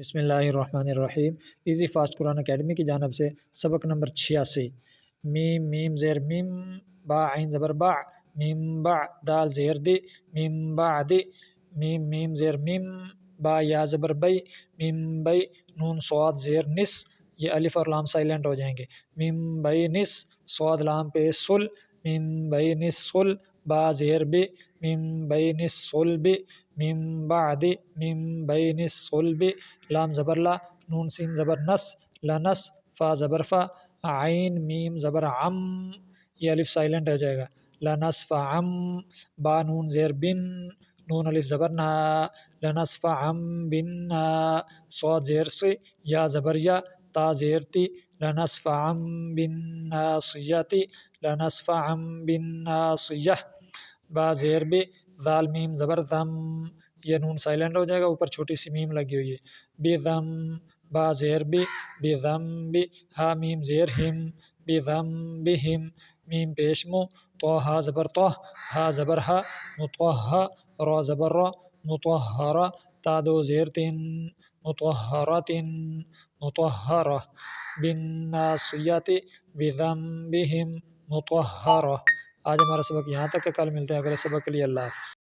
بسم اللہ الرحمن الرحیم۔ ایزی فاسٹ قرآن اکیڈمی کی جانب سے سبق نمبر 86 میم میم زیر میم با عین زبر با میم با دال زیر دی میم بعد میم میم زیر میم با یا زبر بی میم بی نون صاد زیر نس، یہ الف اور لام سائلنٹ ہو جائیں گے۔ میم بی نس صاد لام پہ سل میم بی نس سل با زیر بی میم بی نس سل بی میم بعد میم بی نس سل بی لام زبر لا نون سین زبر نس لنس فا زبر فا عین میم زبر عم، یہ الف سائلنٹ ہو جائے گا۔ لنس فا عم با نون زیر بن نون الف زبر نا لنس فا عم بن نا صاد زیر سی یا زبر یا تا زیر تی لنس فا عم بن ناصیتی لنس فا عم بن ناصیہ با زیر بی ذال میم زبر ذم، یہ نون سائلنٹ ہو جائے گا، اوپر چھوٹی سی میم لگی ہوئی ہے۔ بی ذم با زیر بی بی ذم بی ہا میم زیر ہم بی ذم بہم میم پیش مو تو ہا زبر تو ہا زبر ہا مطہا را زبر را مطہرہ تا دو زیر تین مطہرۃ مطہرہ بالناصیۃ بذنبہم مطہرہ۔ آج ہمارا سبق یہاں تک ہے، کل ملتے ہیں اگلے سبق کے لیے۔ اللہ حافظ۔